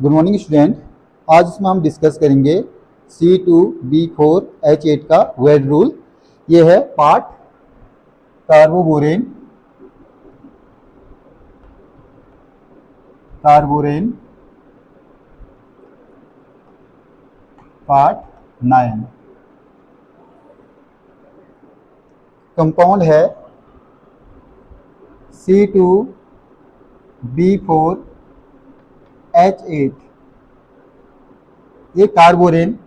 Good morning student. आज इसमें हम डिस्कस करेंगे C2B4H8 का वेड रूल। ये है पार्ट कार्बोबोरेन पार्ट 9। कंपाउंड है C2B4H8। ये कार्बोरेन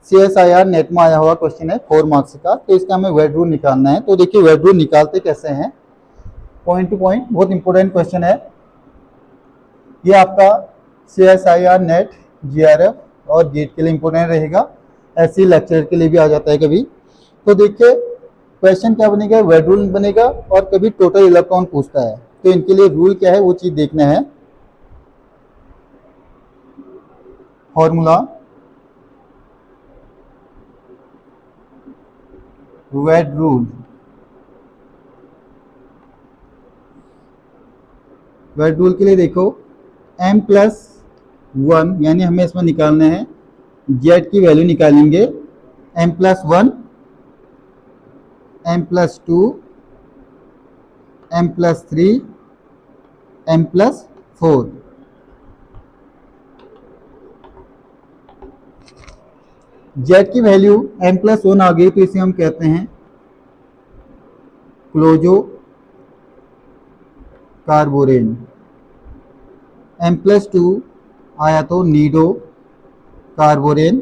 CSIR नेट में आया हुआ क्वेश्चन है 4 मार्क्स का। तो इसका हमें वेड रूल निकालना है। तो देखिए वेड रूल निकालते कैसे हैं, पॉइंट टू पॉइंट, बहुत इंपॉर्टेंट क्वेश्चन है। ये आपका CSIR नेट GRF और गेट के लिए इंपॉर्टेंट रहेगा, ऐसे लेक्चर के लिए भी आ जाता है कभी। तो देखिए क्वेश्चन क्या बनेगा, वेड रूल बनेगा और कभी टोटल इलेक्ट्रॉन पूछता है। तो इनके लिए रूल क्या है वो चीज देखना है। फॉर्मूला वेड रूल, वेड रूल के लिए देखो m+1 यानी हमें इसमें निकालना है z की वैल्यू निकालेंगे m+1, m+2, m+3, m+4। z की वैल्यू m+1 आ गई तो इसे हम कहते हैं क्लोजो कार्बोरेन। m+2 आया तो नीडो कार्बोरेन।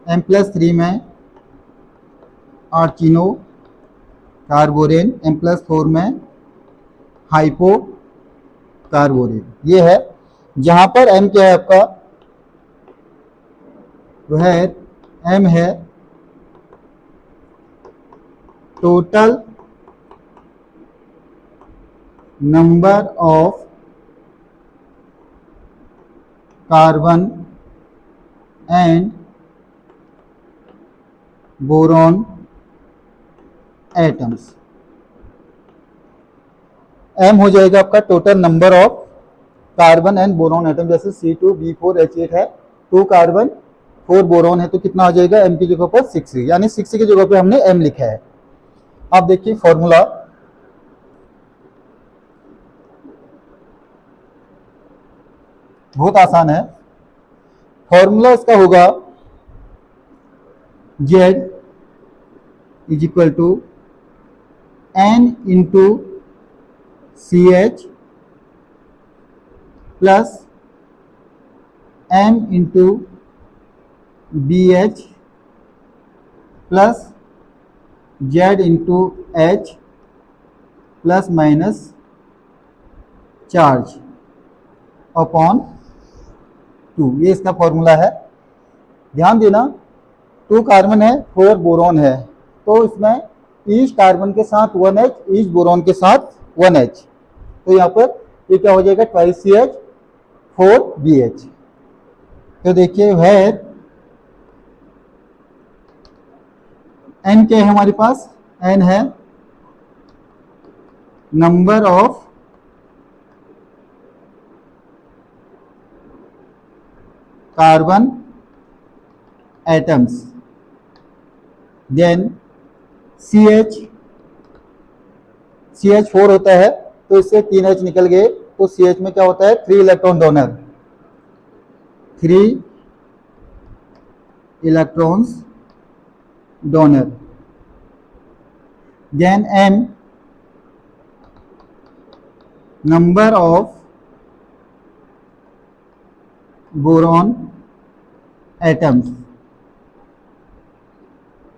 m+3 में आर्चिनो कार्बोरेन। m+4 में हाइपो कार्बोरेन। ये है जहां पर m क्या है आपका, वह m है total number of carbon and boron atoms. m हो जाएगा आपका total number of carbon and boron atom. जैसे C2B4H8 है, 2 कार्बन 4 बोरॉन है, तो कितना आ जाएगा, m की जगह पर 6, यानी 6 की जगह पर हमने m लिखा है। आप देखिए फॉर्मूला बहुत आसान है। फॉर्मूला इसका होगा Z is equal to N into CH plus M into BH plus Z into H plus minus charge upon 2। ये इसका फॉर्मूला है। ध्यान देना 2 कार्बन है, 4 बोरॉन है, तो इसमें ईच कार्बन के साथ 1H, ईच बोरॉन के साथ 1H। तो यहाँ पर ये क्या हो जाएगा, 12CH 4BH। तो देखिए है N क्या है हमारे पास, N है number of carbon atoms. Then CH 4 होता है, तो इससे 3H निकल गए, तो CH में क्या होता है, 3 electron donor, 3 electrons donor. Then M number of boron atoms.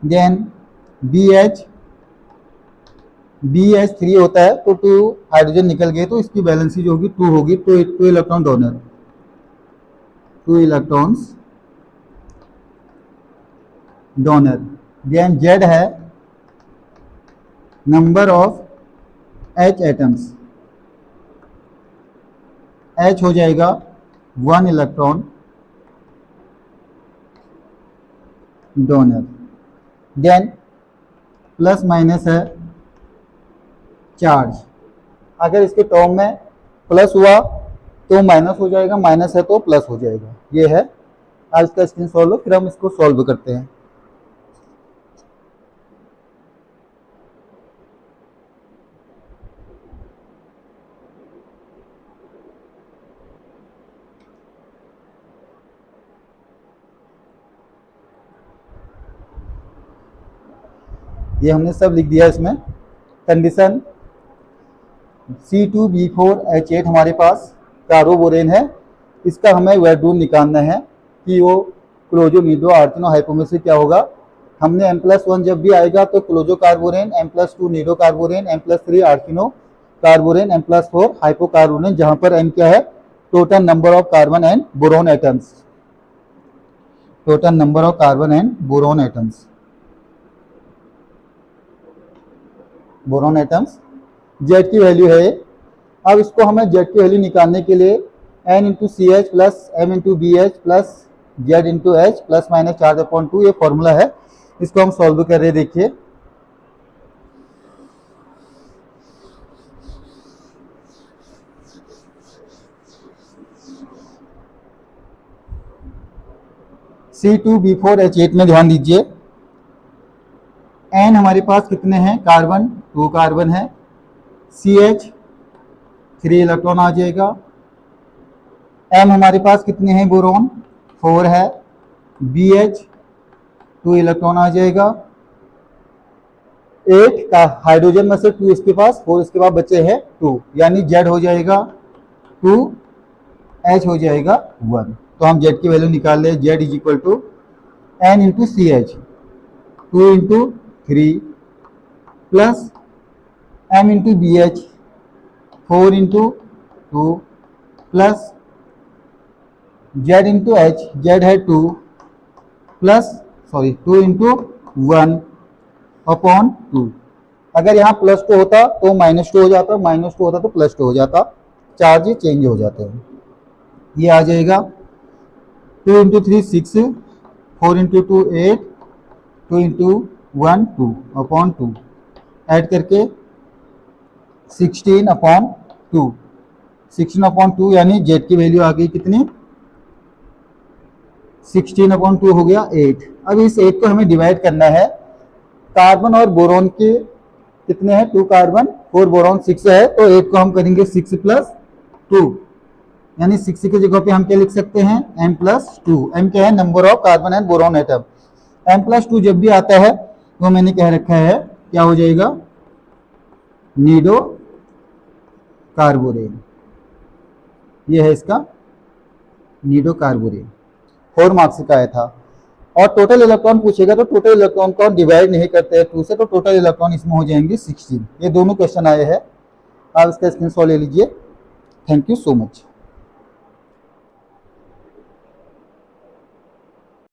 Then BH 3 होता है, तो 2 हाइड्रोजन निकल गए, तो इसकी बैलेंसी जो होगी 2 होगी, तो 2 electron donor, 2 electrons donor. Then Z है number of H atoms. H हो जाएगा 1 electron donor. Then plus minus है चार्ज। अगर इसके टर्म में प्लस हुआ तो माइनस हो जाएगा, माइनस है तो प्लस हो जाएगा। ये है, आप इसका स्क्रीन सॉल्व लो, फिर हम इसको सॉल्व करते हैं। ये हमने सब लिख दिया इसमें। कंडीशन C2B4H8 हमारे पास कार्बोबोरेन है, इसका हमें वेट रूल निकालना है कि वो क्लोजो नीडो आर्चिनो हाइपो में से क्या होगा। हमने M+1 जब भी आएगा तो क्लोजो कार्बोरेन, M+2 Nido कार्बोरेन, M+3 आर्चिनो कार्बोरेन, M+4 hypo कार्बोरेन, जहां पर M क्या है, total number of carbon and boron atoms, total number of carbon and boron atoms, boron atoms. Z की वैल्यू है। अब इसको हमें जेड की वैल्यू निकालने के लिए N×CH plus M×BH plus Z×H plus minus charge upon 2 ये फॉर्मूला है। इसको हम सॉल्व कर रहे हैं, देखिए। C2B4H8 में ध्यान दीजिए, N हमारे पास कितने हैं, कार्बन 2 कार्बन है, CH 3 इलेक्ट्रॉन आ जाएगा, M हमारे पास कितने हैं, बोरोन 4 है, BH 2 इलेक्ट्रॉन आ जाएगा, 8 का हाइड्रोजन में से 2 इसके पास, 4 इसके पास बचे हैं 2, यानी Z हो जाएगा 2, H हो जाएगा 1। तो हम Z की वैल्यू निकाल ले, Z is equal to N×CH 2×3 plus M×BH 4×2 plus Z×H, Z है 2 प्लस 2×1 अपॉन 2। अगर यहाँ +2 होता तो -2 हो जाता, -2 होता तो +2 हो जाता, चार्ज चेंज हो जाते हैं। ये आ जाएगा 2×3 6, 4×2 8, 2×1 2 अपॉन 2, ऐड करके 16 अपॉन 2, 16 अपॉन 2 यानी जेड की वैल्यू आ गई कितनी, 16 अपॉन 2 हो गया 8। अब इस 8 को हमें डिवाइड करना है, कार्बन और बोरोन के कितने हैं, 2 कार्बन 4 बोरोन 6 है, तो 8 को हम करेंगे 6 + 2, यानी 6 की जगह पे हम क्या लिख सकते हैं, M+2। M क्या है, number of carbon and boron atom. M+2 जब भी आता है तो मैंने कह रखा है क्या हो जाएगा, नीडो कार्बोरेन। ये है इसका नीडो कार्बोरेन, 4 मार्क्स का आया था। और टोटल इलेक्ट्रॉन पूछेगा तो टोटल इलेक्ट्रॉन को डिवाइड नहीं करते हैं 2 से, तो टोटल इलेक्ट्रॉन इसमें हो जाएंगे 16। ये दोनों क्वेश्चन आए हैं, आप इसका स्क्रीनशॉट ले लीजिए। Thank you so much.